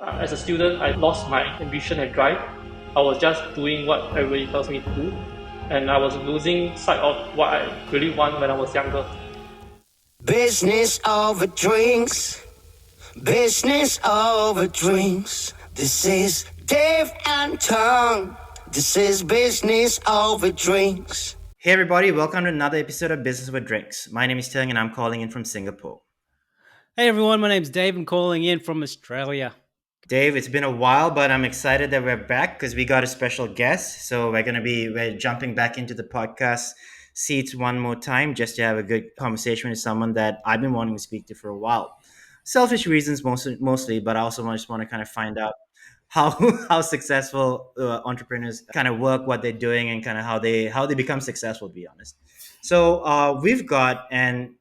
as a student, I lost my ambition and drive. I was just doing what everybody tells me to do, and I was losing sight of what I really want when I was younger. Business over drinks. Business over drinks. This is Dave and Tom. This is business over drinks. Hey everybody, welcome to another episode of Business with Drinks. My name is Teng and I'm calling in from Singapore. Hey everyone, my name's Dave. I'm calling in from Australia. Dave, it's been a while, but I'm excited that we're back because we got a special guest. So we're jumping back into the podcast seats one more time just to have a good conversation with someone that I've been wanting to speak to for a while. Selfish reasons mostly, but I also just want to kind of find out how how successful entrepreneurs kind of work, what they're doing, and kind of how they become successful. To be honest, so we've got, and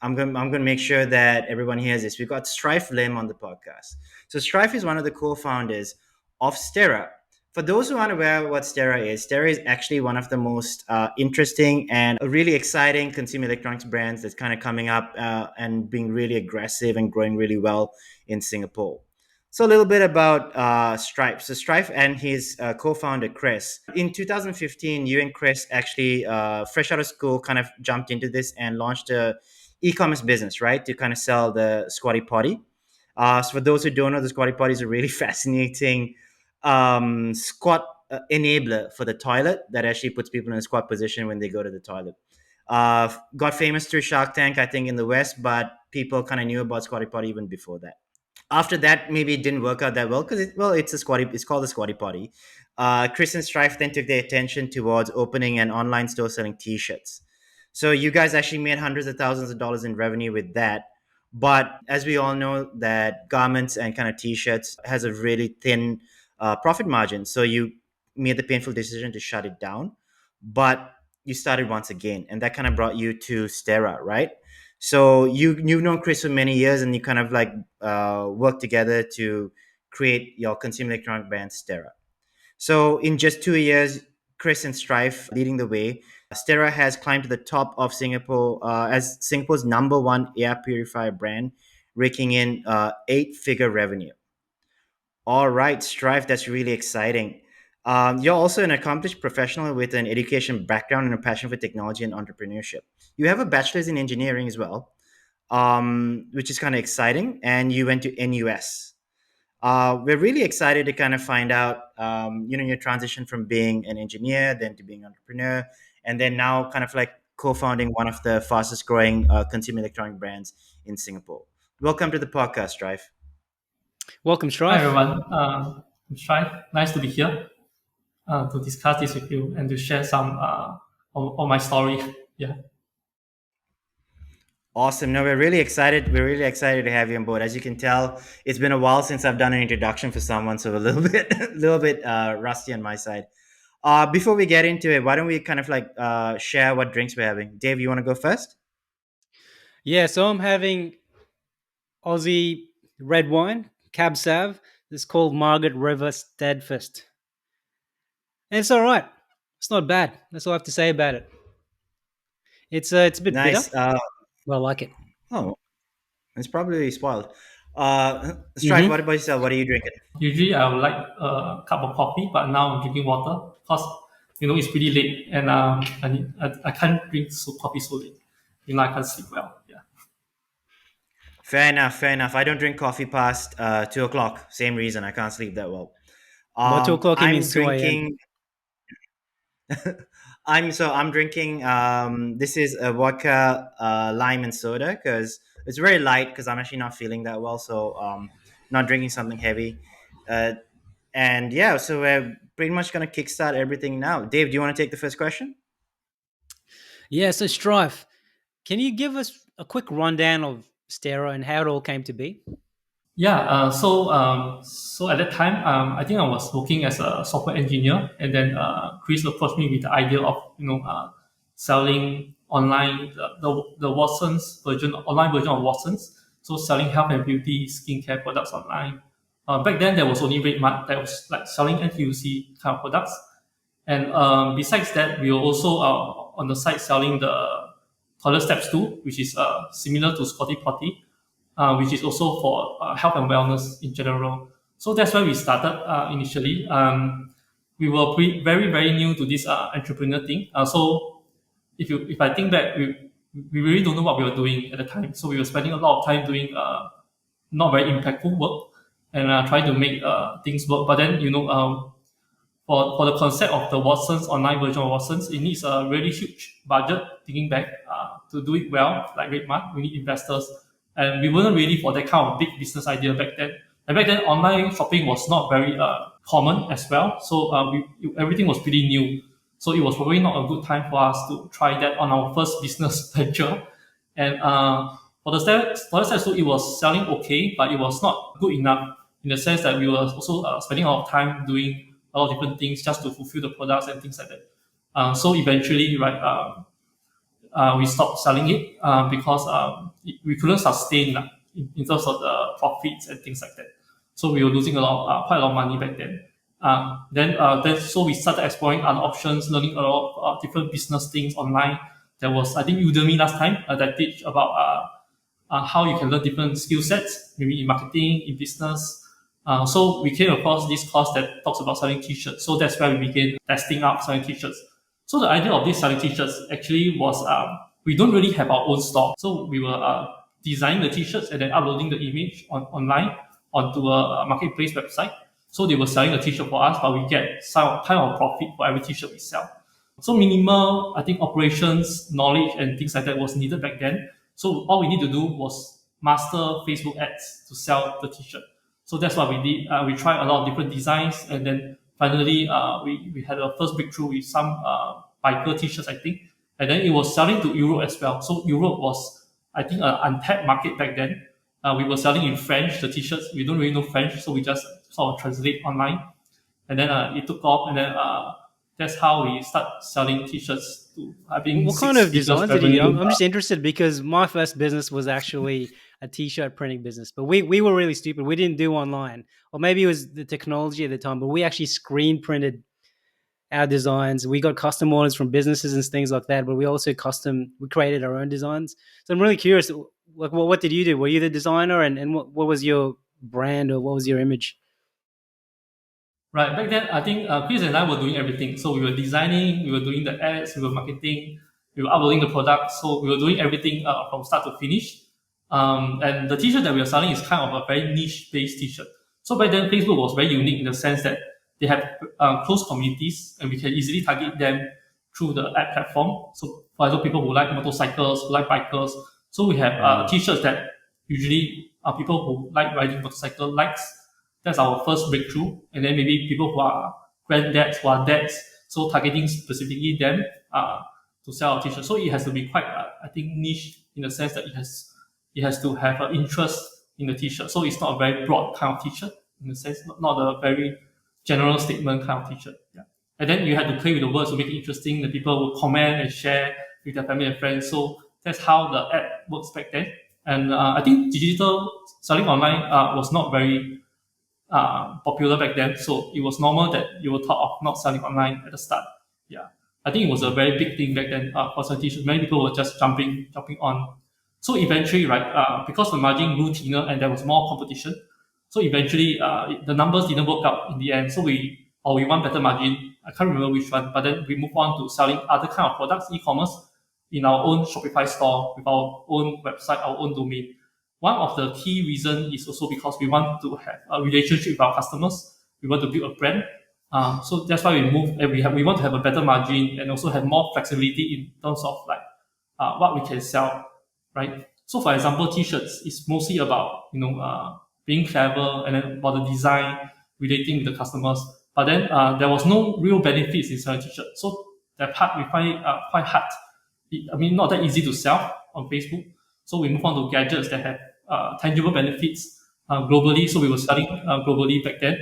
I'm gonna make sure that everyone hears this. We've got Strife Lim on the podcast. So Strife is one of the co-founders of Sterra. For those who aren't aware of what Sterra is actually one of the most interesting and really exciting consumer electronics brands that's kind of coming up and being really aggressive and growing really well in Singapore. So a little bit about Stripe. So Stripe and his co-founder Chris. In 2015, you and Chris actually, fresh out of school, kind of jumped into this and launched a e-commerce business, right? To kind of sell the Squatty Potty. So for those who don't know, the Squatty Potty is a really fascinating squat enabler for the toilet that actually puts people in a squat position when they go to the toilet. Got famous through Shark Tank, I think, in the West, but people kind of knew about Squatty Potty even before that. After that, maybe it didn't work out that well because it's called the Squatty Potty. Chris and Strife then took their attention towards opening an online store selling T-shirts. So you guys actually made hundreds of thousands of dollars in revenue with that. But as we all know, that garments and kind of T-shirts has a really thin profit margin. So you made the painful decision to shut it down, but you started once again, and that kind of brought you to Sterra, right? So you've known Chris for many years, and you kind of like worked together to create your consumer electronic brand Sterra. So in just 2 years, Chris and Strife leading the way, Sterra has climbed to the top of Singapore as Singapore's number one air purifier brand, raking in 8-figure revenue. All right, Strife, that's really exciting. You're also an accomplished professional with an education background and a passion for technology and entrepreneurship. You have a bachelor's in engineering as well, which is kind of exciting, and you went to NUS. We're really excited to kind of find out, your transition from being an engineer, then to being an entrepreneur, and then now kind of like co-founding one of the fastest growing consumer electronic brands in Singapore. Welcome to the podcast, Strife. Welcome, Hi Strife. everyone, I'm Strife. Nice to be here to discuss this with you and to share some of my story. Yeah. Awesome. No, we're really excited. We're really excited to have you on board. As you can tell, it's been a while since I've done an introduction for someone, so a little bit, rusty on my side. Before we get into it, why don't we kind of like share what drinks we're having? Dave, you want to go first? Yeah, so I'm having Aussie red wine, Cab Sav. It's called Margaret River Steadfast. And it's all right. It's not bad. That's all I have to say about it. It's a bit Nice. bitter, but I like it. Oh, it's probably spoiled. Strife, what about yourself? What are you drinking? Usually I would like a cup of coffee, but now I'm drinking water because it's pretty late and I can't drink coffee so late. I can't sleep well. Yeah. Fair enough. Fair enough. I don't drink coffee past 2 o'clock. Same reason. I can't sleep that well. By 2 o'clock, it I'm means 2 a.m. drinking. I'm drinking. This is a vodka, lime and soda because it's very light because I'm actually not feeling that well. So not drinking something heavy. And yeah, so we're pretty much gonna kickstart everything now. Dave, do you want to take the first question? Yeah, so Strife, can you give us a quick rundown of Sterra and how it all came to be? Yeah, so at that time, I think I was working as a software engineer, and then Chris approached me with the idea of selling online the Watsons version, online version of Watsons, so selling health and beauty skincare products online. Back then, there was only RedMart that was like selling NTUC kind of products, and besides that, we were also on the site selling the toilet steps too, which is similar to Scotty Potty, which is also for health and wellness in general. So that's where we started initially. We were very very new to this entrepreneur thing. So if I think back, we really don't know what we were doing at the time. So we were spending a lot of time doing not very impactful work and trying to make things work. But then for the concept of the Watson's online version of Watson's, it needs a really huge budget. Thinking back, to do it well, like RedMart, we need investors, and we weren't ready for that kind of big business idea back then. And back then, online shopping was not very common as well, so everything was pretty new. So it was probably not a good time for us to try that on our first business venture. And for the steps, so it was selling okay, but it was not good enough in the sense that we were also spending a lot of time doing a lot of different things just to fulfill the products and things like that. So eventually, right, we stopped selling it because we couldn't sustain in terms of the profits and things like that. So we were losing quite a lot of money back then. Then so we started exploring other options, learning a lot of different business things online. There was, I think, Udemy last time that teach about how you can learn different skill sets, maybe in marketing, in business. So we came across this course that talks about selling t-shirts. So that's where we began testing out selling t-shirts. So the idea of this selling t-shirts actually was we don't really have our own store. So we were designing the t-shirts and then uploading the image online onto a marketplace website. So they were selling the t-shirt for us, but we get some kind of profit for every t-shirt we sell. So minimal, I think, operations, knowledge, and things like that was needed back then. So all we need to do was master Facebook ads to sell the t-shirt. So that's what we did. We tried a lot of different designs, and then finally we had a first breakthrough with some biker t-shirts, I think, and then it was selling to Europe as well. So Europe was, I think, an untapped market back then. We were selling in French, the t-shirts. We don't really know French, so we just sort of translate online, and then it took off, and then that's how we start selling t-shirts to having What kind six of figures designs did you do? revenue. I'm just interested because my first business was actually a t-shirt printing business, but we were really stupid. We didn't do online, or maybe it was the technology at the time, but we actually screen printed our designs. We got custom orders from businesses and things like that, but we created our own designs. So I'm really curious, like, what did you do? Were you the designer, and what was your brand, or what was your image? Right. Back then, I think Chris and I were doing everything. So we were designing, we were doing the ads, we were marketing, we were uploading the product. So we were doing everything from start to finish. And the t-shirt that we were selling is kind of a very niche-based t-shirt. So back then, Facebook was very unique in the sense that they have close communities, and we can easily target them through the ad platform. So for example, people who like motorcycles, who like bikers. So we have t-shirts that usually people who like riding motorcycle likes. That's our first breakthrough. And then maybe people who are granddads, who are dads, so targeting specifically them to sell our t-shirt. So it has to be quite, I think, niche in the sense that it has to have an interest in the t-shirt. So it's not a very broad kind of t-shirt in the sense, not a very general statement kind of t-shirt. Yeah. And then you had to play with the words to make it interesting. The people will comment and share with their family and friends. So that's how the ad works back then. And I think digital selling online was not very popular back then. So it was normal that you were thought of not selling online at the start. Yeah, I think it was a very big thing back then for some t-shirts. Many people were just jumping on. So eventually, right, because the margin grew thinner and there was more competition, so eventually the numbers didn't work out in the end. So we want better margin. I can't remember which one, but then we move on to selling other kind of products, e-commerce, in our own Shopify store with our own website, our own domain. One of the key reasons is also because we want to have a relationship with our customers. We want to build a brand. So that's why we move. And we want to have a better margin and also have more flexibility in terms of like what we can sell, right? So for example, t-shirts is mostly about being clever and then about the design relating with the customers. But then there was no real benefits in selling t-shirts. So that part we find it quite hard. I mean, not that easy to sell on Facebook. So we move on to gadgets that have tangible benefits globally. So we were selling globally back then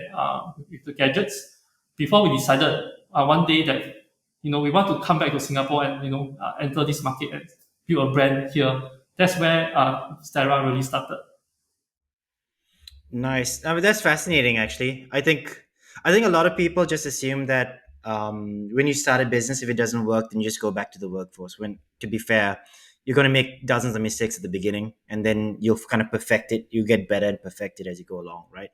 with the gadgets. Before we decided one day that we want to come back to Singapore and enter this market and build a brand here. That's where Sterra really started. Nice. I mean, that's fascinating. Actually, I think a lot of people just assume that when you start a business, if it doesn't work, then you just go back to the workforce. When, to be fair, you're going to make dozens of mistakes at the beginning, and then you'll kind of perfect it. You get better and perfect it as you go along, right?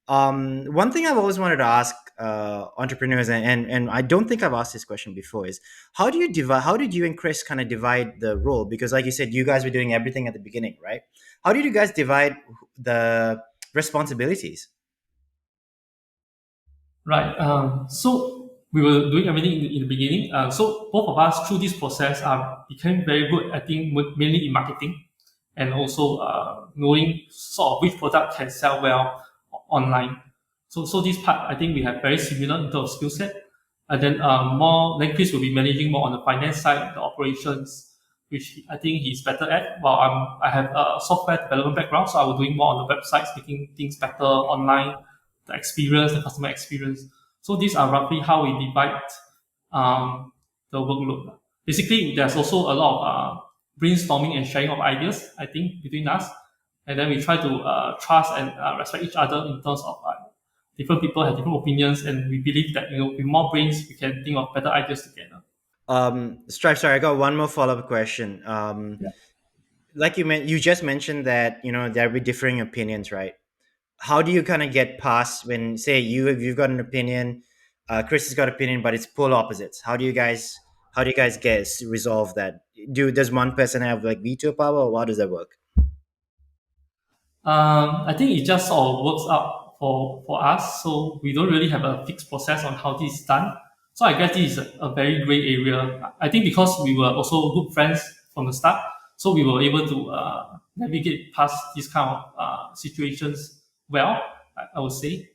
One thing I've always wanted to ask entrepreneurs, and I don't think I've asked this question before, is how do you divide? How did you and Chris kind of divide the role? Because, like you said, you guys were doing everything at the beginning, right? How did you guys divide the responsibilities? Right. So we were doing everything in the beginning. So both of us through this process became very good. I think mainly in marketing, and also knowing sort of which product can sell well online. So this part I think we have very similar in terms of skill set. And then more then Chris will be managing more on the finance side, the operations, which I think he's better at. While I have a software development background, so I was doing more on the websites, making things better online, the experience, the customer experience. So these are roughly how we divide um, the workload. Basically, there's also a lot of brainstorming and sharing of ideas, I think, between us. And then we try to trust and respect each other in terms of different people have different opinions, and we believe that with more brains we can think of better ideas together. Stripe, sorry, I got one more follow up question. Like you just mentioned that there'll be differing opinions, right? How do you kind of get past when, say, you've got an opinion, Chris has got opinion, but it's polar opposites? How do you guys get resolve that? Does one person have like veto power, or how does that work? I think it just sort of works out for us. So we don't really have a fixed process on how this is done. So I guess this is a very gray area. I think because we were also good friends from the start, so we were able to navigate past these kind of situations well, I would say.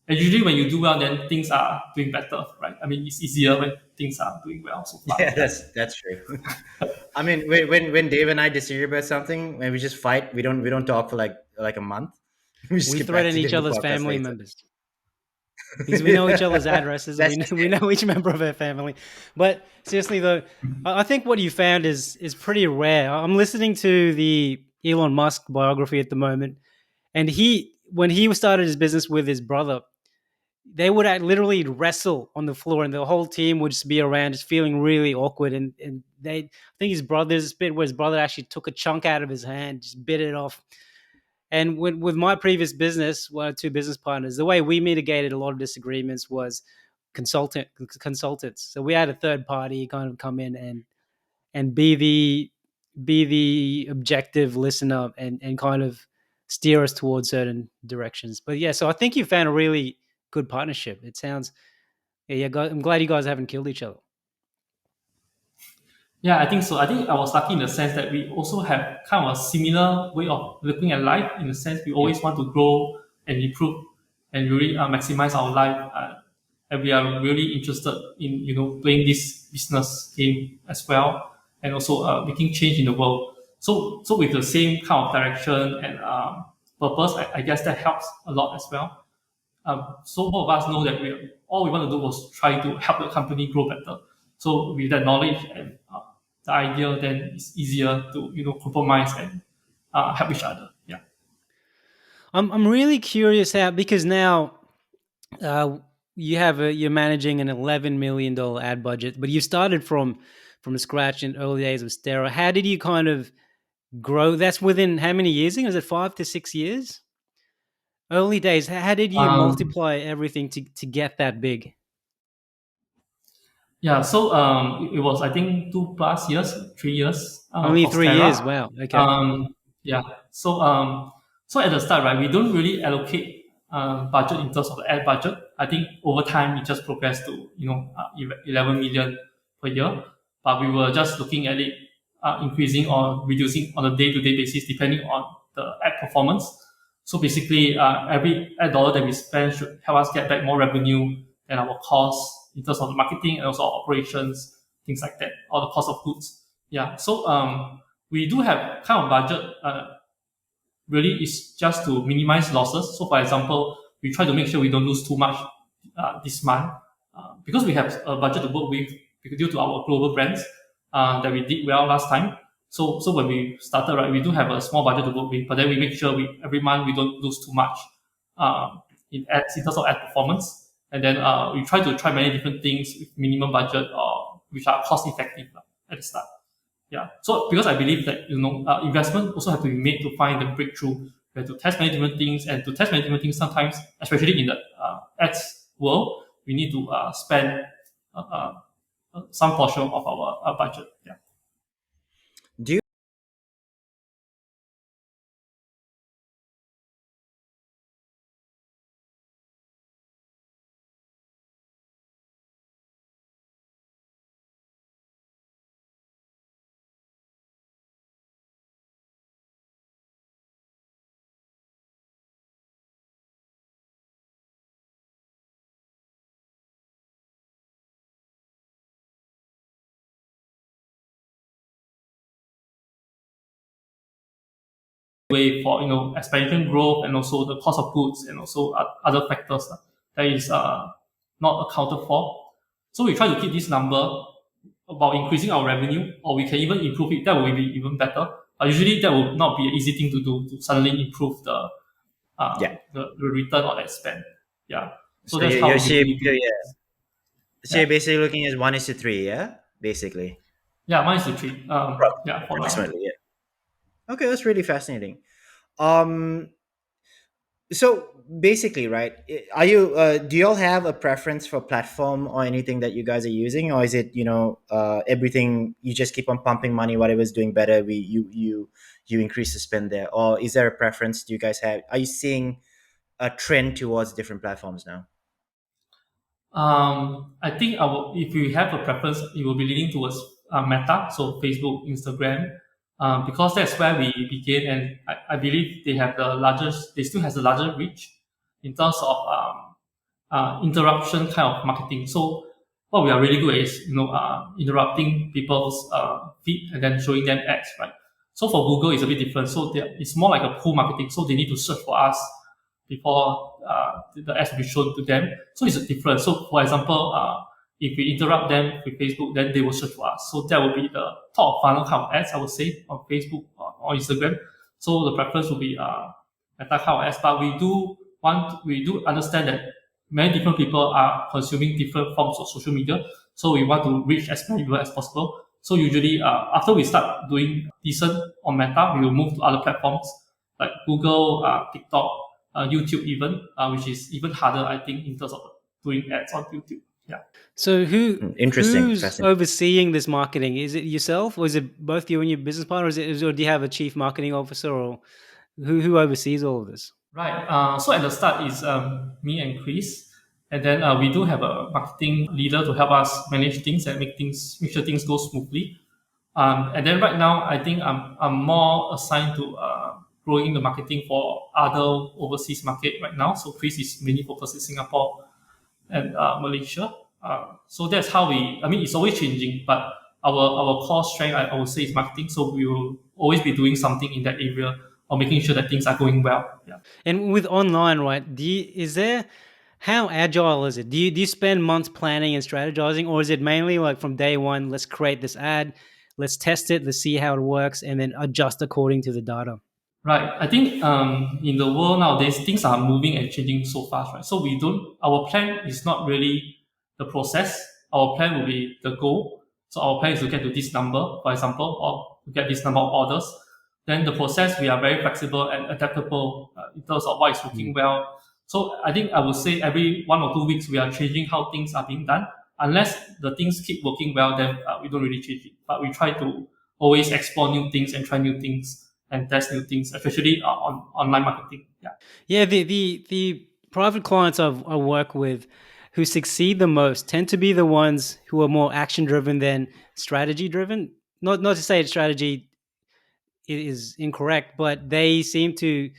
And usually when you do well, then things are doing better, right? I mean, it's easier when things are doing well so far. Yeah, Yeah. that's true. I mean, when Dave and I disagree about something, when we just fight, we don't talk for like a month. We just We get back threaten to each doing the other's podcast family later. members because we know each other's addresses. That's We know each member of our family. But seriously, though, I think what you found is pretty rare. I'm listening to the Elon Musk biography at the moment, and when he started his business with his brother, they would literally wrestle on the floor, and the whole team would just be around, just feeling really awkward. And I think his brother's bit where his brother actually took a chunk out of his hand, just bit it off. And with my previous business, one or two business partners, the way we mitigated a lot of disagreements was consultants. So we had a third party kind of come in and be the objective listener and kind of steer us towards certain directions. But yeah, so I think you found a really good partnership. It sounds, yeah, I'm glad you guys haven't killed each other. Yeah, I think so. I think I was lucky in the sense that we also have kind of a similar way of looking at life. In the sense, we Yeah. always want to grow and improve and really maximize our life. And we are really interested in playing this business game as well, and also making change in the world. So with the same kind of direction and purpose, I guess that helps a lot as well. So both of us know that all we want to do was try to help the company grow better. So with that knowledge and the idea, then it's easier to compromise and help each other. Yeah. I'm really curious how, because now uh, you're managing an $11 million ad budget, but you started from scratch in early days with Sterra. How did you kind of grow? That's within how many years? Was it 5 to 6 years? Early days. How did you Um, multiply everything to get that big? Yeah, so it was I think 2+ years, 3 years Only for 3 years. Sterra. Wow. Okay. Yeah, so at the start, right, we don't really allocate budget in terms of the ad budget. I think over time it just progressed to 11 million per year, but we were just looking at it increasing or reducing on a day-to-day basis depending on the ad performance. So basically, every ad dollar that we spend should help us get back more revenue than our costs in terms of the marketing and also our operations, things like that, or the cost of goods. Yeah. So we do have kind of budget. Really, is just to minimize losses. So, for example, we try to make sure we don't lose too much this month because we have a budget to work with due to our global brands that we did well last time. So when we started, right, we do have a small budget to work with, but then we make sure we every month we don't lose too much in ads in terms of ad performance, and then we try many different things with minimum budget or which are cost effective at the start. Yeah. So because I believe that investment also have to be made to find the breakthrough, We have to test many different things, and to test many different things, sometimes, especially in the ads world, we need to spend uh, uh, some portion of our budget. Yeah. Do you Way for expansion growth and also the cost of goods and also other factors that is not accounted for. So we try to keep this number about increasing our revenue, or we can even improve it. That will be even better. Usually, that will not be an easy thing to do to suddenly improve yeah. the return on that spend. Yeah. So So that's you're how we so usually do yeah. it. So you're Yeah. basically looking at 1:3, yeah, basically, Yeah. Mine is the three. Yeah. For now. approximately, yeah. Okay, that's really fascinating. Um, so basically, right? Are you? Do you all have a preference for platform or anything that you guys are using, or is it everything you just keep on pumping money, whatever's doing better, you increase the spend there, or is there a preference? Do you guys have? Are you seeing a trend towards different platforms now? I think if we have a preference, it will be leaning towards Meta, so Facebook, Instagram, because that's where we begin, and I believe they have the largest. They still has the largest reach in terms of interruption kind of marketing. So what we are really good at is interrupting people's feed and then showing them ads, right? So for Google, it's a bit different. So it's more like a pull marketing. So they need to search for us before the ads will be shown to them. So it's different. So for example, if we interrupt them with Facebook, then they will search for us. So that will be the top of funnel kind of ads, I would say, on Facebook or Instagram. So the preference will be Meta kind of ads. But we do understand that many different people are consuming different forms of social media. So we want to reach as many people as possible. So usually, after we start doing decent on Meta, we will move to other platforms like Google, TikTok, YouTube, even, which is even harder, I think, in terms of doing ads on YouTube. Yeah. So Interesting, who's fascinating. overseeing this marketing? Is it yourself, or is it both you and your business partner, or do you have a chief marketing officer, or who oversees all of this? Right. So at the start is me and Chris, and then we do have a marketing leader to help us manage things and make sure things go smoothly. And then right now, I think I'm more assigned to growing the marketing for other overseas market right now. So Chris is mainly focused in Singapore and Malaysia. So that's how I mean, it's always changing, but our core strength, I would say, is marketing. So we will always be doing something in that area or making sure that things are going well. Yeah. And with online, right? Is there how agile is it? Do you spend months planning and strategizing, or is it mainly like from day one? Let's create this ad, let's test it, let's see how it works, and then adjust according to the data. Right. I think in the world nowadays, things are moving and changing so fast, right? So our plan is not really the process. Our plan will be the goal. So our plan is to get to this number, for example, or to get this number of orders. Then the process, we are very flexible and adaptable in terms of what is working well. So I think I would say every 1 or 2 weeks, we are changing how things are being done. Unless the things keep working well, then we don't really change it. But we try to always explore new things and try new things and test new things, especially on online marketing. Yeah. Yeah, the private clients I work with who succeed the most tend to be the ones who are more action driven than strategy driven. Not to say that strategy is incorrect, but they seem to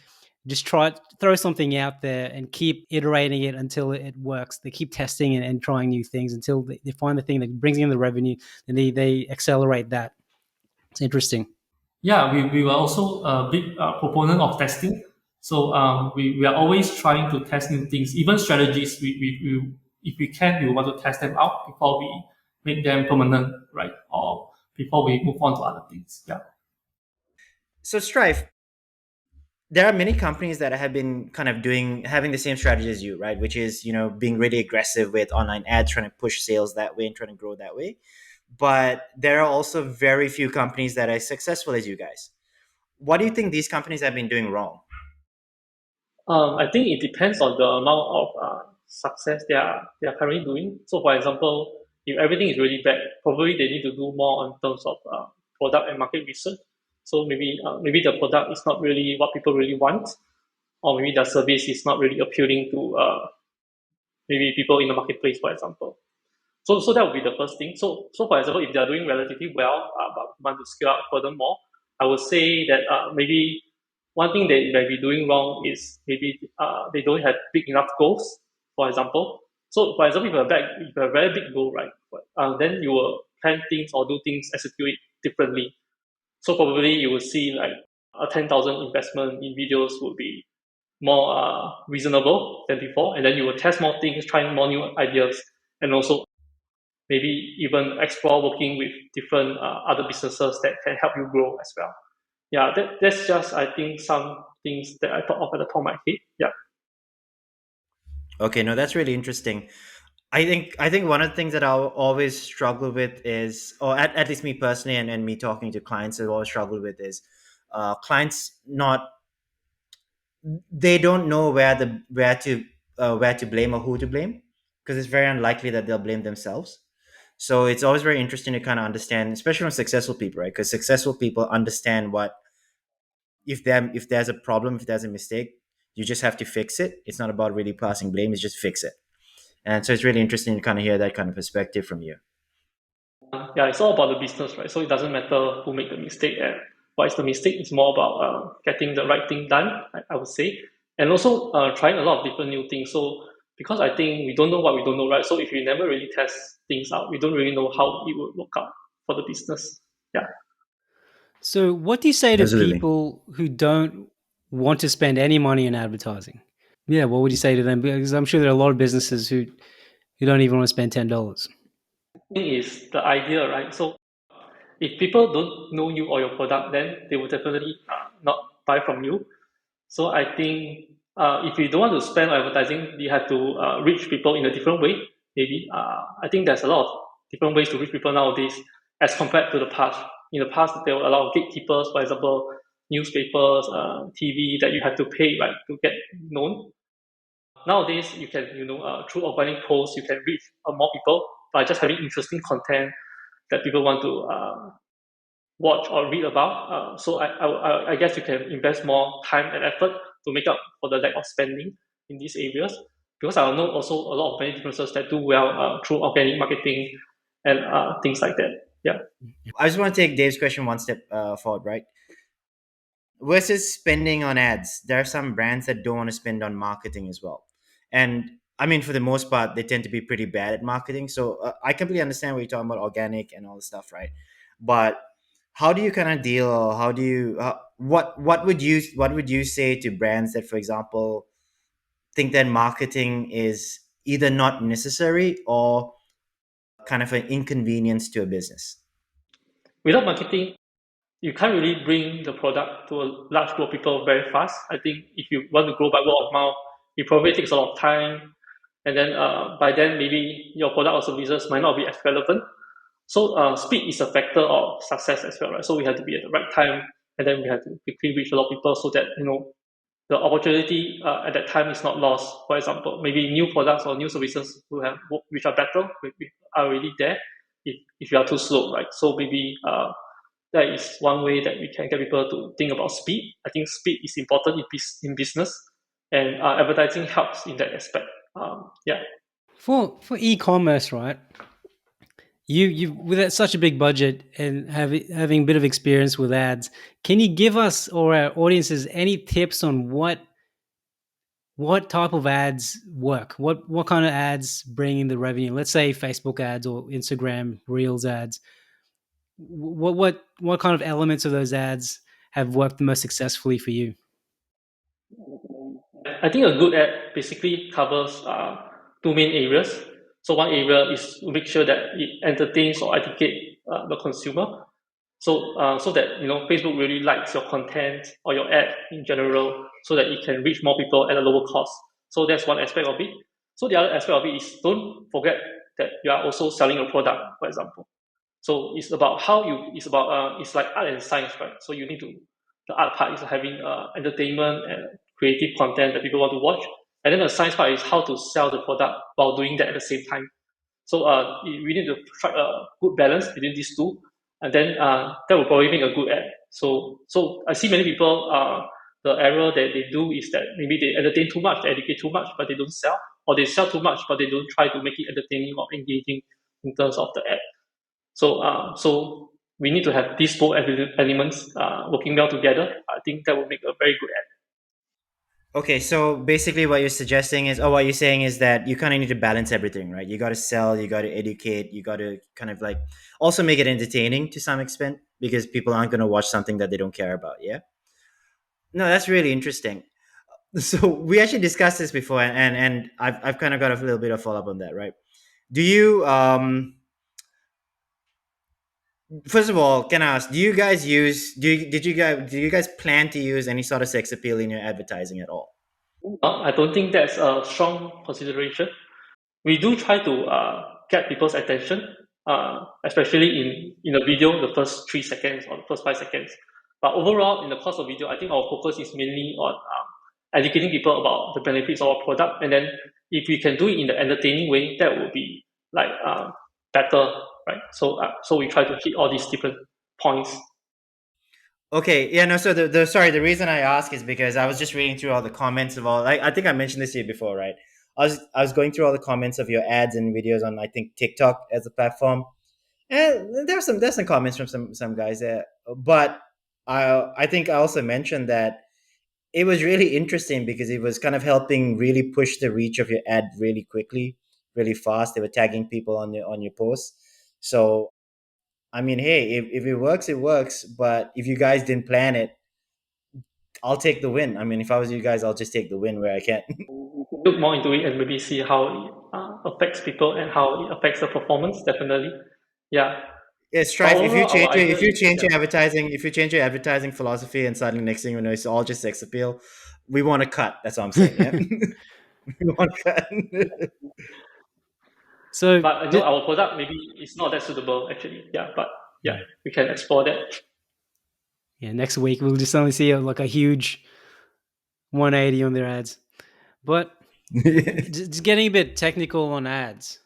just try throw something out there and keep iterating it until it works. They keep testing and trying new things until they find the thing that brings in the revenue, and they accelerate that. It's interesting. Yeah, we were also a big proponent of testing. So we are always trying to test new things, even strategies. If we can, we want to test them out before we make them permanent, right? Or before we move on to other things. Yeah. So Strife, there are many companies that have been kind of having the same strategy as you, right? Which is being really aggressive with online ads, trying to push sales that way and trying to grow that way. But there are also very few companies that are as successful as you guys. What do you think these companies have been doing wrong? I think it depends on the amount of success they are currently doing. So, for example, if everything is really bad, probably they need to do more in terms of product and market research. So maybe the product is not really what people really want, or maybe the service is not really appealing to maybe people in the marketplace, for example. So that would be the first thing. So for example, if they are doing relatively well, but want to scale up furthermore, I would say that maybe one thing they may be doing wrong is maybe they don't have big enough goals, for example. So for example, if you have a very big goal, right, then you will plan things or do things, execute it differently. So probably you will see like a 10,000 investment in videos would be more reasonable than before, and then you will test more things, try more new ideas, and also maybe even explore working with different other businesses that can help you grow as well. Yeah, that's just I think some things that I thought of at the top of my head. Yeah. Okay, no, that's really interesting. I think one of the things that I'll always struggle with is, or at least me personally, and me talking to clients, I've always struggled with is clients not, they don't know where to blame or who to blame, because it's very unlikely that they'll blame themselves. So it's always very interesting to kind of understand, especially from successful people, right? Because successful people understand what, if there's a problem, if there's a mistake, you just have to fix it. It's not about really passing blame; it's just fix it. And so it's really interesting to kind of hear that kind of perspective from you. Yeah, it's all about the business, right? So it doesn't matter who made the mistake and what is the mistake. It's more about getting the right thing done, I would say, and also trying a lot of different new things. So because I think we don't know what we don't know, right? So if we never really test things out, we don't really know how it would work out for the business. Yeah. So, what do you say to Absolutely. people who don't want to spend any money in advertising? Yeah, what would you say to them? Because I'm sure there are a lot of businesses who don't even want to spend $10. Thing is the idea, right? So if people don't know you or your product, then they will definitely not buy from you. So I think if you don't want to spend on advertising, you have to reach people in a different way. Maybe I think there's a lot of different ways to reach people nowadays as compared to the past. In the past, there were a lot of gatekeepers, for example, newspapers, TV that you have to pay right to get known. Nowadays, you can through organic posts, you can reach more people by just having interesting content that people want to watch or read about. So I guess you can invest more time and effort to make up for the lack of spending in these areas. Because I know also a lot of many businesses that do well through organic marketing and things like that. Yeah. I just want to take Dave's question one step forward, right? Versus spending on ads, there are some brands that don't want to spend on marketing as well. And I mean, for the most part, they tend to be pretty bad at marketing. So I completely understand what you're talking about, organic and all the stuff, right? But how do you kind of deal, or how do you, what would you say to brands that, for example, think that marketing is either not necessary or kind of an inconvenience to a business? Without marketing, you can't really bring the product to a large group of people very fast. I think if you want to grow by word of mouth, it probably takes a lot of time. And then by then, maybe your product or services might not be as relevant. So speed is a factor of success as well, right? So we have to be at the right time, and then we have to quickly reach a lot of people so that the opportunity at that time is not lost. For example, maybe new products or new services which are better, which are already there. If you are too slow, right? So maybe that is one way that we can get people to think about speed. I think speed is important in business, and advertising helps in that aspect. Yeah. For e-commerce, right? You with such a big budget and having a bit of experience with ads, can you give us or our audiences any tips on what type of ads work? What kind of ads bring in the revenue? Let's say Facebook ads or Instagram Reels ads. What kind of elements of those ads have worked the most successfully for you? I think a good ad basically covers two main areas. So one area is to make sure that it entertains or educate the consumer. So that Facebook really likes your content or your ad in general, so that it can reach more people at a lower cost. So that's one aspect of it. So the other aspect of it is don't forget that you are also selling a product, for example. So it's about it's about it's like art and science, right? So you need to the art part is having entertainment and creative content that people want to watch. And then the science part is how to sell the product while doing that at the same time. So we need to strike a good balance between these two, and then that will probably make a good ad. So I see many people, the error that they do is that maybe they entertain too much, they educate too much, but they don't sell, or they sell too much, but they don't try to make it entertaining or engaging in terms of the ad. So we need to have these both elements working well together. I think that will make a very good ad. Okay, so basically what you're suggesting is, what you're saying is that you kind of need to balance everything, right? You got to sell, you got to educate, you got to kind of like also make it entertaining to some extent because people aren't going to watch something that they don't care about. Yeah. No, that's really interesting. So we actually discussed this before, and I've kind of got a little bit of follow up on that, right? Do you first of all, can I ask, do you guys use do you guys plan to use any sort of sex appeal in your advertising at all? I don't think that's a strong consideration. We do try to get people's attention, especially in a video, the first 3 seconds or the first 5 seconds. But overall, in the course of video, I think our focus is mainly on educating people about the benefits of our product. And then if we can do it in the entertaining way, that would be like better, right? So we try to hit all these different points. Okay, yeah, no. So the reason I ask is because I was just reading through all the comments of all. I think I mentioned this to you before, right? I was going through all the comments of your ads and videos on, I think, TikTok as a platform, and there's some comments from some guys there. But I think I also mentioned that it was really interesting because it was kind of helping really push the reach of your ad really quickly, really fast. They were tagging people on your posts. So I mean, hey, if it works, it works. But if you guys didn't plan it, I'll take the win. I mean, if I was you guys, I'll just take the win where I can. Look more into it and maybe see how it affects people and how it affects the performance, definitely. Yeah. Yeah, But Strife. If you overall, change our your, idea if you is, change yeah. your advertising, if you change your advertising philosophy, and suddenly next thing you know, it's all just sex appeal, we want to cut. That's what I'm saying. Yeah, we want to cut. So, But I know our product maybe is not that suitable actually. Yeah, but yeah, we can explore that. yeah, next week we'll just only see like a huge 180 on their ads. But just getting a bit technical on ads,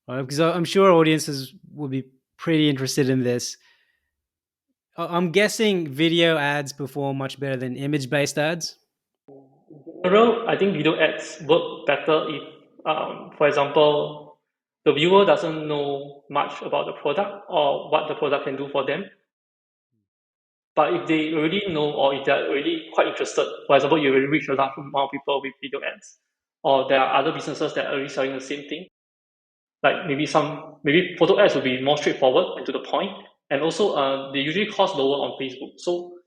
right? Because I'm sure audiences will be pretty interested in this. I'm guessing video ads perform much better than image-based ads. In general, I think video ads work better if, for example, the viewer doesn't know much about the product or what the product can do for them. But if they already know or if they're already quite interested, for example, you already reach a large amount of people with video ads, or there are other businesses that are already selling the same thing, like maybe photo ads will be more straightforward and to the point, and also they usually cost lower on Facebook. So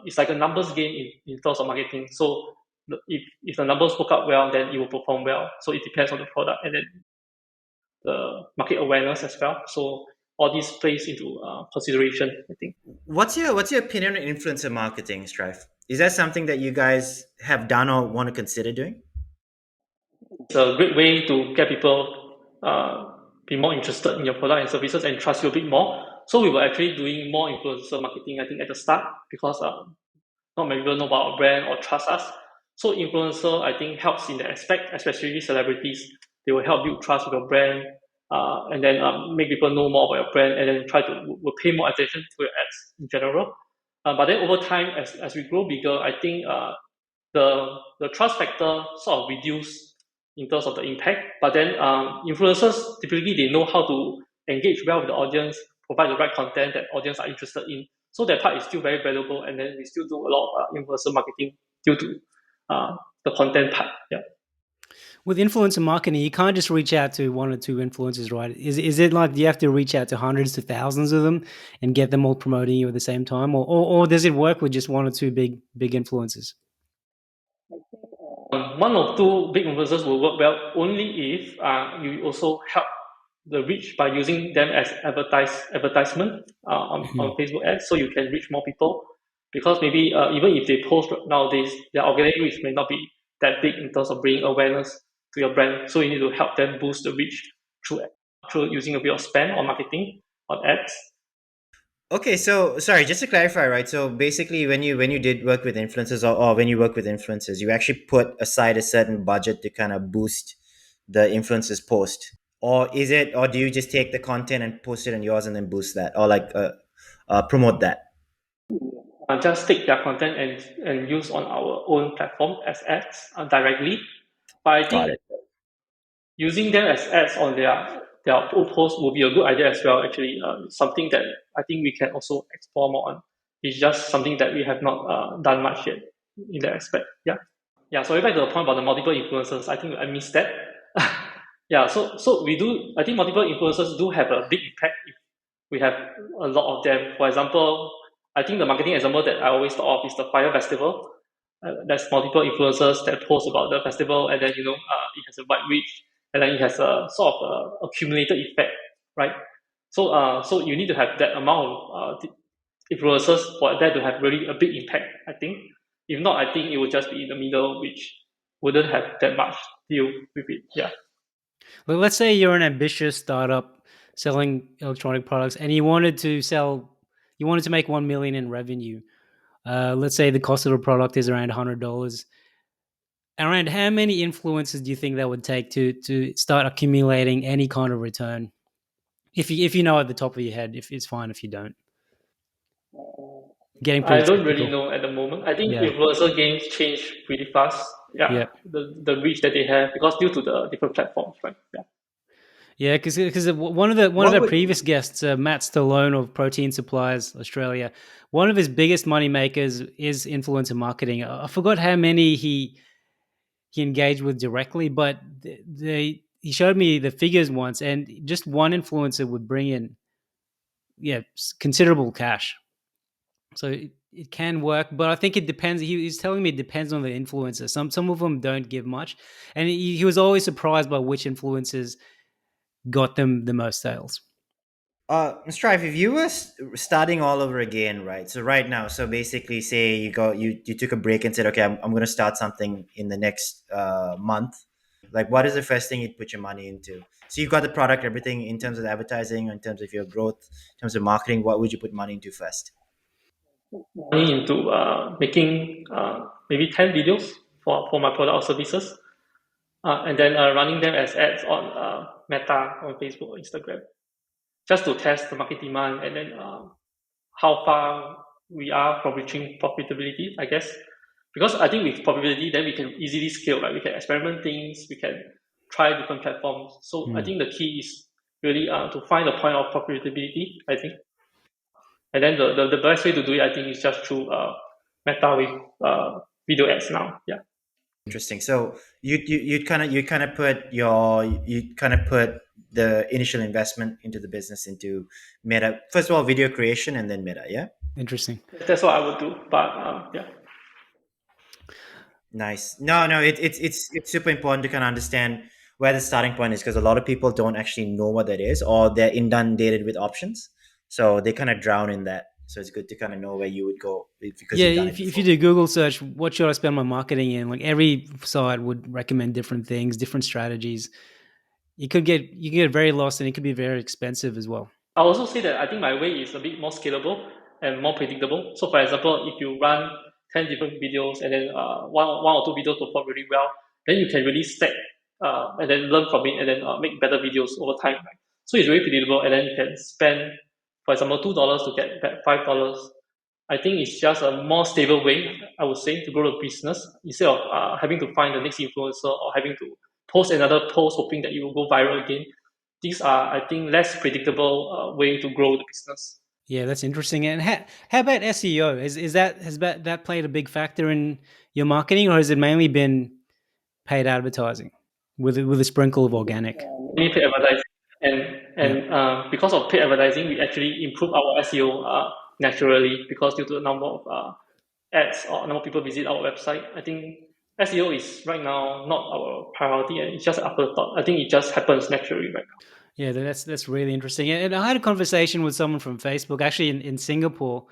it's like a numbers game in terms of marketing. So if the numbers work out well, then it will perform well. So it depends on the product and then the market awareness as well. So all this plays into consideration, I think. What's your opinion on influencer marketing, Strife? Is that something that you guys have done or want to consider doing? It's a great way to get people be more interested in your product and services and trust you a bit more. So we were actually doing more influencer marketing, I think, at the start because not many people know about our brand or trust us. So influencer, I think, helps in that aspect, especially celebrities. They will help build trust with your brand, and then make people know more about your brand, and then will pay more attention to your ads in general. But then over time, as we grow bigger, I think the trust factor sort of reduce in terms of the impact. But then influencers typically they know how to engage well with the audience, provide the right content that audience are interested in. So that part is still very valuable, and then we still do a lot of influencer marketing due to the content part. Yeah. With influencer marketing, you can't just reach out to one or two influencers, right? Is it like you have to reach out to hundreds to thousands of them and get them all promoting you at the same time, or does it work with just one or two big influencers? One or two big influencers will work well only if you also help the reach by using them as advertisement on Facebook ads, so you can reach more people. Because maybe even if they post nowadays, their organic reach may not be that big in terms of bringing awareness to your brand. So you need to help them boost the reach through using a bit of spend on marketing on ads. Okay, so sorry, just to clarify, right? So basically, when you did work with influencers, or when you work with influencers, you actually put aside a certain budget to kind of boost the influencers post, or is it, or do you just take the content and post it on yours and then boost that, or like promote that? Just take their content and use on our own platform as ads directly. But I Got think it. using them as ads on their own post will be a good idea as well. Actually, something that I think we can also explore more on. It's just something that we have not done much yet in that aspect. Yeah. Yeah, so back to the point about the multiple influencers, I think I missed that. Yeah, so we do. I think multiple influencers do have a big impact if we have a lot of them. For example, I think the marketing example that I always thought of is the Fire Festival. There's multiple influencers that post about the festival, and then it has a wide reach, and then it has a sort of accumulated effect, right? So you need to have that amount of influencers for that to have really a big impact. I think if not, I think it would just be in the middle, which wouldn't have that much deal with it. Yeah. Well, let's say you're an ambitious startup selling electronic products, and you wanted to make 1 million in revenue. Let's say the cost of a product is around $100. Around how many influences do you think that would take to start accumulating any kind of return? If you know at the top of your head, if it's fine if you don't. Getting I pretty don't really technical. know at the moment. I think Yeah, influencer games change really fast. Yeah, yeah, the reach that they have because due to the different platforms, right? Yeah. yeah. Because one of What the would previous guests, Matt Stallone of Protein Supplies Australia, one of his biggest money makers is influencer marketing. I forgot how many he engaged with directly, but he showed me the figures once, and just one influencer would bring in considerable cash. So it can work, but I think it depends. He's telling me it depends on the influencer. Some of them don't give much, and he was always surprised by which influencers got them the most sales. Strife, if you were starting all over again, right? So right now, so basically, say you took a break and said, okay, I'm going to start something in the next month. Like, what is the first thing you'd put your money into? So you've got the product, everything in terms of advertising, in terms of your growth, in terms of marketing. What would you put money into first? Money into making maybe 10 videos for my product or services, and then running them as ads on Meta on Facebook or Instagram, just to test the market demand and then how far we are from reaching profitability, I guess. Because I think with profitability, then we can easily scale, right? We can experiment things, we can try different platforms. So I Hmm. think the key is really to find the point of profitability, I think. And then the best way to do it, I think, is just through Meta with video ads now. Yeah. Interesting. So you kind of put the initial investment into the business into Meta. First of all, video creation, and then Meta. Yeah. Interesting. That's what I would do. But yeah. Nice. No, no, it's super important to kind of understand where the starting point is, because a lot of people don't actually know what that is, or they're inundated with options, so they kind of drown in that. So it's good to kind of know where you would go because Yeah, you've done it if you before. do Google search, what should I spend my marketing in? Like every site would recommend different things, different strategies. You can get very lost, and it could be very expensive as well. I'll also say that I think my way is a bit more scalable and more predictable. So, for example, if you run 10 different videos and then one or two videos perform really well, then you can really stack and then learn from it and then make better videos over time. Right? So, it's very predictable, and then you can spend, for example, $2 to get back $5. I think it's just a more stable way, I would say, to grow the business instead of having to find the next influencer or having to post another post hoping that you will go viral again. These are, I think, less predictable way to grow the business. Yeah, that's interesting. And how about SEO? Has that played a big factor in your marketing, or has it mainly been paid advertising with a sprinkle of organic? We paid advertising, and Yeah, because of paid advertising, we actually improve our SEO naturally because due to the number of ads or number of people visit our website. I think SEO is right now not our priority, and it's just an afterthought. I think it just happens naturally right now. yeah, that's really interesting. And I had a conversation with someone from Facebook, actually in Singapore,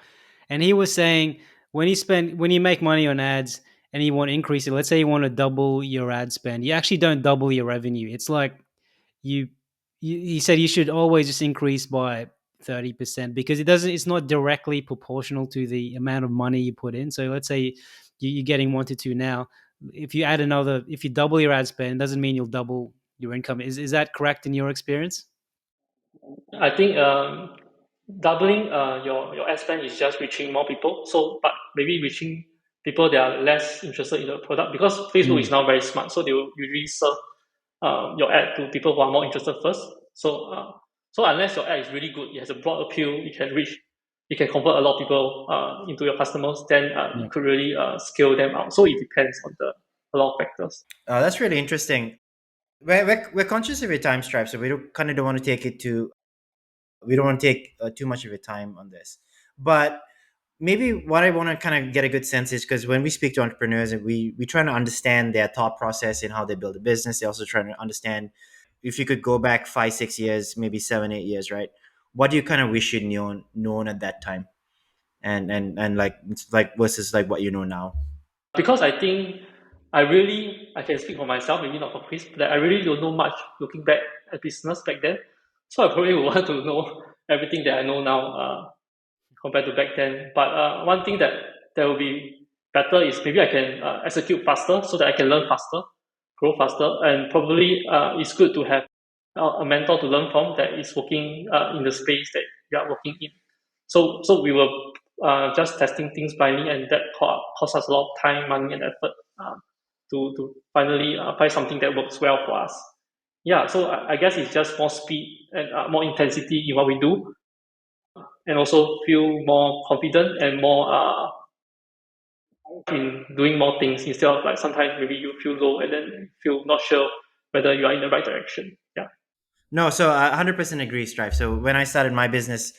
and he was saying when you make money on ads and you want to increase it, let's say you want to double your ad spend, you actually don't double your revenue. It's like you he said you should always just increase by 30%, because it's not directly proportional to the amount of money you put in. So let's say you're getting 1 to 2 now. If you double your ad spend, it doesn't mean you'll double your income. Is that correct in your experience? I think doubling your ad spend is just reaching more people. So, but maybe reaching people that are less interested in the product, because Facebook is now very smart. So they will usually serve your ad to people who are more interested first. So unless your ad is really good, it has a broad appeal, you can convert a lot of people into your customers, then you could really scale them out. So it depends on a lot of factors. That's really interesting. We're conscious of your time, Stripe, so we don't want to take it to we don't want to take too much of your time on this. But maybe what I want to kind of get a good sense is, because when we speak to entrepreneurs and we try to understand their thought process and how they build a business, they also try to understand, if you could go back 5-6 years, maybe 7-8 years, right? What do you kind of wish you'd known at that time, and like versus like what you know now? Because I think I can speak for myself, maybe not for Chris, that I really don't know much looking back at business back then. So I probably would want to know everything that I know now compared to back then. But one thing that will be better is maybe I can execute faster so that I can learn faster, grow faster, and probably it's good to have a mentor to learn from that is working in the space that you are working in. So we were just testing things blindly, and that cost us a lot of time, money, and effort to finally find something that works well for us. Yeah, so I guess it's just more speed and more intensity in what we do, and also feel more confident and more in doing more things, instead of like sometimes maybe you feel low and then feel not sure whether you are in the right direction. Yeah. No, so I 100% agree, Strife. So when I started my business,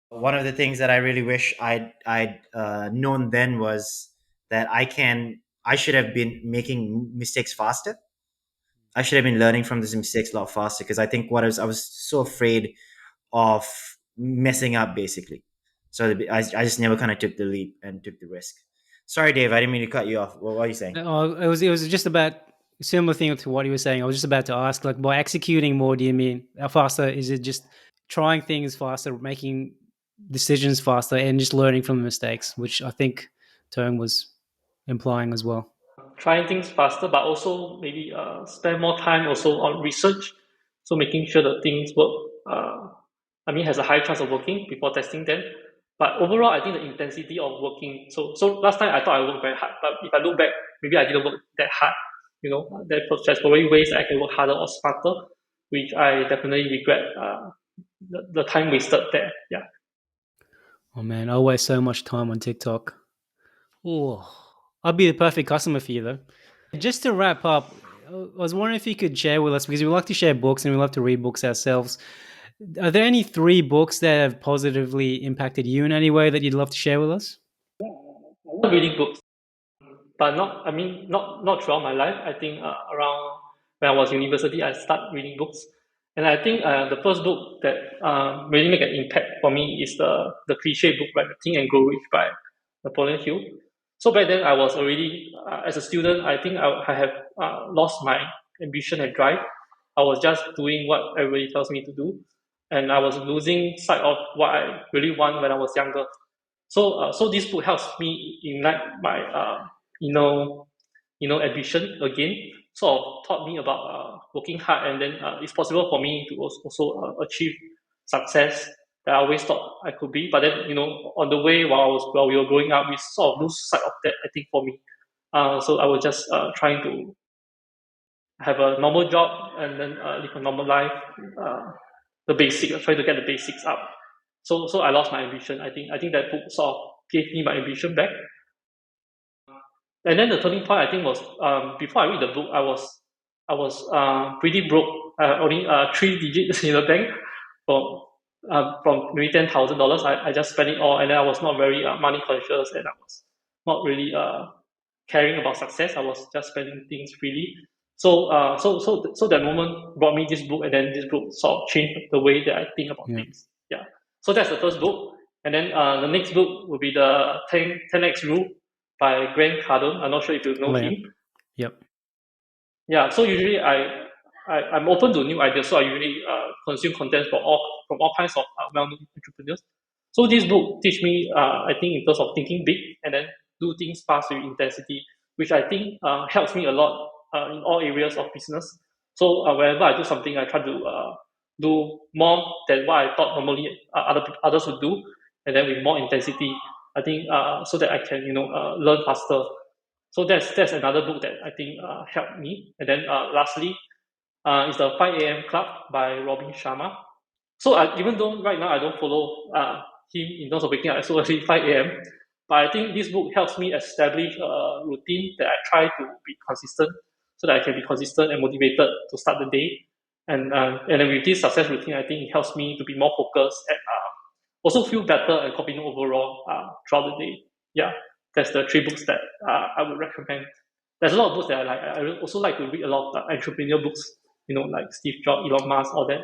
one of the things that I really wish I'd known then was that I should have been making mistakes faster. I should have been learning from these mistakes a lot faster, because I think I was so afraid of messing up, basically. So I just never kind of took the leap and took the risk. Sorry, Dave, I didn't mean to cut you off. What are you saying? It was just about a similar thing to what you were saying. I was just about to ask, like, by executing more, do you mean faster? Is it just trying things faster, making decisions faster, and just learning from the mistakes, which I think Tone was implying as well? Trying things faster, but also maybe spend more time also on research. So making sure that things work, has a high chance of working before testing them. But overall, I think the intensity of working. So last time I thought I worked very hard, but if I look back, maybe I didn't work that hard. There's probably ways I can work harder or smarter, which I definitely regret the time wasted there. Yeah. Oh man, I waste so much time on TikTok. Oh, I'd be the perfect customer for you, though. Just to wrap up, I was wondering if you could share with us, because we like to share books and we love to read books ourselves. Are there any 3 books that have positively impacted you in any way that you'd love to share with us? I love reading books, but not throughout my life. I think around when I was in university, I started reading books, and I think the first book that really make an impact for me is the cliche book, right, Think and Grow Rich by Napoleon Hill. So back then, I was already as a student. I think I have lost my ambition and drive. I was just doing what everybody tells me to do, and I was losing sight of what I really want when I was younger. So this book helps me ignite my ambition again. Sort of taught me about working hard, and then it's possible for me to also achieve success that I always thought I could be. But then on the way while we were growing up, we sort of lose sight of that. I think for me, so I was just trying to have a normal job and then live a normal life. The basics, trying to get the basics up. So I lost my ambition. I think that book sort of gave me my ambition back. And then the turning point, I think, was before I read the book, I was pretty broke. Only 3 digits in the bank from maybe $10,000. I just spent it all, and then I was not very money conscious, and I was not really caring about success. I was just spending things freely. So that moment brought me this book, and then this book sort of changed the way that I think about things. Yeah. So that's the first book, and then the next book will be the 10x Rule by Grant Cardone. I'm not sure if you know him. Yep. Yeah. So usually I'm open to new ideas, so I usually consume content from all from all kinds of well-known entrepreneurs. So this book teach me, I think, in terms of thinking big and then do things fast with intensity, which I think helps me a lot in all areas of business. So whenever I do something, I try to do more than what I thought normally others would do, and then with more intensity. I think so that I can learn faster. So that's another book that I think helped me. And then lastly, is the 5 a.m. Club by Robin Sharma. So even though right now I don't follow him in terms of waking up so early 5 a.m., but I think this book helps me establish a routine that I try to be consistent, so that I can be consistent and motivated to start the day. And then with this success routine, I think it helps me to be more focused and also feel better and confident overall throughout the day. Yeah, that's the three books that I would recommend. There's a lot of books that I like. I also like to read a lot of entrepreneurial books, like Steve Jobs, Elon Musk, all that.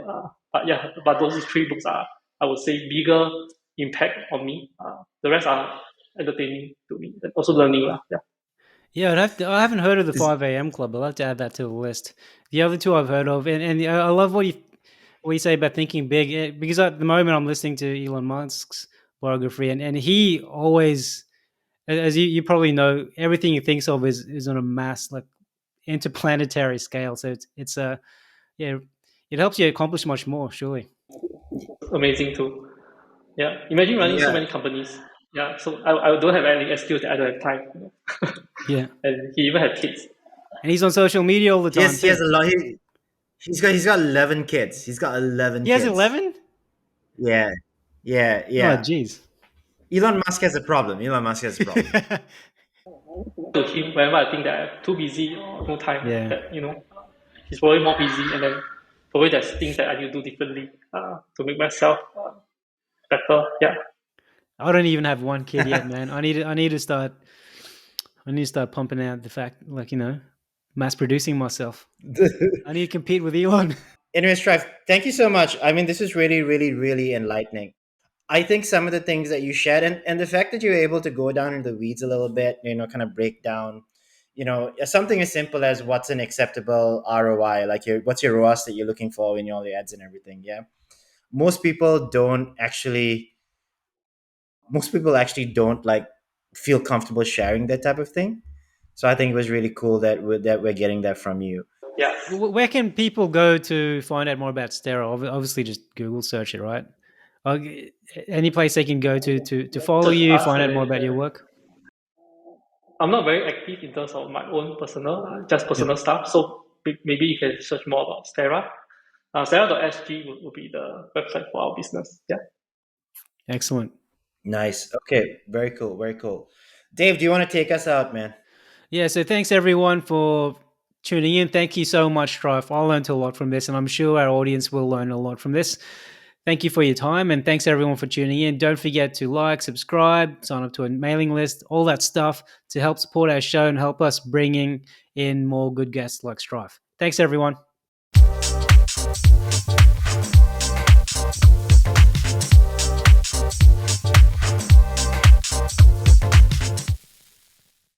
But those three books are, I would say, bigger impact on me. The rest are entertaining to me, and also learning. Yeah. Yeah, I haven't heard of the 5 a.m. Club. I'll have to add that to the list. The other two I've heard of, and I love what you say about thinking big, because at the moment I'm listening to Elon Musk's biography, and he always, as you probably know, everything he thinks of is on a mass, like, interplanetary scale. So it's yeah, it helps you accomplish much more, surely. Amazing too. Yeah. Imagine running so Yeah. many companies. Yeah. So I don't have any excuse that I don't have time. Yeah, And he even had kids. and he's on social media all the time. He has too. a lot. He's got 11 kids. He's got 11 He has kids. 11. Yeah. Yeah. Oh, Yeah. jeez. Elon Musk has a problem. Elon Musk has a problem. To him, whenever I think that I'm too busy or no time, Yeah. that he's probably more busy, and then probably there's things that I need to do differently to make myself better. Yeah. I don't even have one kid yet, man. I need to start pumping out the fact, like, mass producing myself. I need to compete with Elon. Anyway, Strife, thank you so much. I mean, this is really, really, really enlightening. I think some of the things that you shared, and the fact that you're able to go down in the weeds a little bit, kind of break down, something as simple as what's an acceptable ROI, like what's your ROAS that you're looking for in all your ads and everything. Yeah. Most people actually don't like feel comfortable sharing that type of thing. So I think it was really cool that we're getting that from you. Yeah. Where can people go to find out more about Sterra? Obviously, just Google search it, right? Any place they can go to follow Just you, ask find out and more then, about your work. I'm not very active in terms of my own just personal stuff. So maybe you can search more about Sterra. Sterra.sg will be the website for our business. Yeah. Excellent. Nice. Okay. Very cool. Very cool. Dave, do you want to take us out, man? Yeah, so thanks everyone for tuning in. Thank you so much, Strife. I learned a lot from this, and I'm sure our audience will learn a lot from this. Thank you for your time, and thanks everyone for tuning in. Don't forget to like, subscribe, sign up to a mailing list, all that stuff to help support our show and help us bringing in more good guests like Strife. Thanks, everyone.